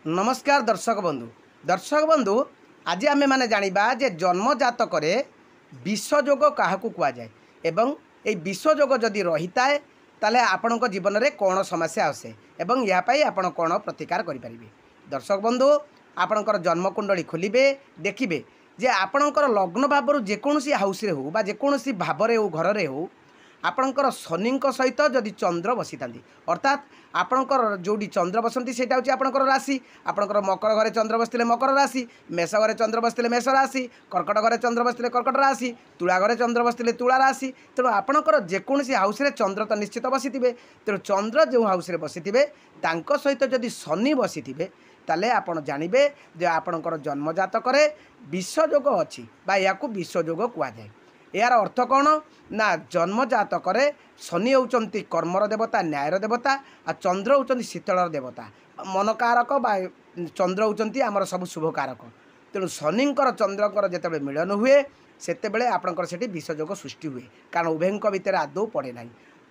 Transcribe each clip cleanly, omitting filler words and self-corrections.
नमस्कार दर्शक बंधु आज आम मैंने जाना जे जन्मजात विषयोग क्या कहुए एवं ये विषयोग जदि रही है ताले आपण जीवन में कौन समस्या आसे एवं यापाई आपण कौन प्रतिकार करें। दर्शक बंधु आपणकर जन्मकुंडली खोलिबे देखिए जे आपणकर लग्न भाव जेकोसी हाउस रे हो बा जेकोसी भाव हो घर में हो आपणकर शनि सहित जदि चंद्र बसी था अर्थात आपणकर जोड़ी चंद्र बसती से आपणकर राशि आपणकर मकर घरे चंद्र बसते मकर राशि मेष घरे चंद्र बसते मेष राशि कर्कट घरे चंद्र बसते कर्कट राशि तुला घरे चंद्र बसते तुला राशि तेणु आपणकर जेकोसी हाउस रे चंद्र तो निश्चित बसी तेणु चंद्र जो हाउस रे बसी सहित जदि शनि बसी ताले आपण जानिबे जे आपणकर जन्मजातक विषयोग अच्छी या विषयोग कहुए। यार अर्थ कौन ना जन्मजातक शनि होती कर्मर देवता न्यायर देवता आ चंद्र होती शीतलर देवता मन कारक बा चंद्र होती आमर सब शुभ कारक। तेणु शनिंकर चंद्रकर जिते मिलन हुए से आपणकर से विषयोग सृष्टि हुए कारण उभयों भितर आदौ पड़े ना।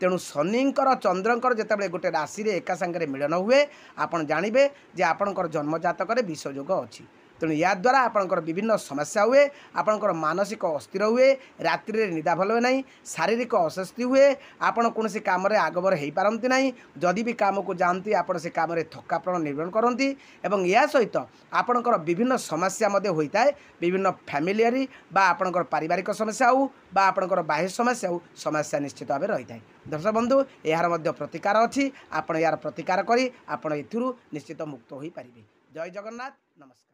तेणु शनिंकर चंद्रकर जिते गोटे राशि एका सांगे मिलन हुए आपन जानिबे जे आपणकर जन्मजातक विषयोग अच्छी। तेणु या द्वारा आपणकर विभिन्न समस्या हुए आपणकर मानसिक अस्थिर हुए रात्रि निदा भल ना शारीरिक अस्वस्थि हुए आपड़ कौन कम आगबर हो पारती ना जदि भी कम को जाती आप से कम थकापण निर्माण करती एवं या सहित आपणकर विभिन्न समस्या होता है विभिन्न फैमिलियारी बा आपणकर पारिवारिक समस्या हो बा आपणकर बाह्य समस्या हो समस्या निश्चित भाव रही है। दर्शक बंधु यार प्रतिकार अच्छी आपण यार प्रतिकार करी आपण एथिरु निश्चित मुक्त हो पारिबे। जय जगन्नाथ नमस्कार।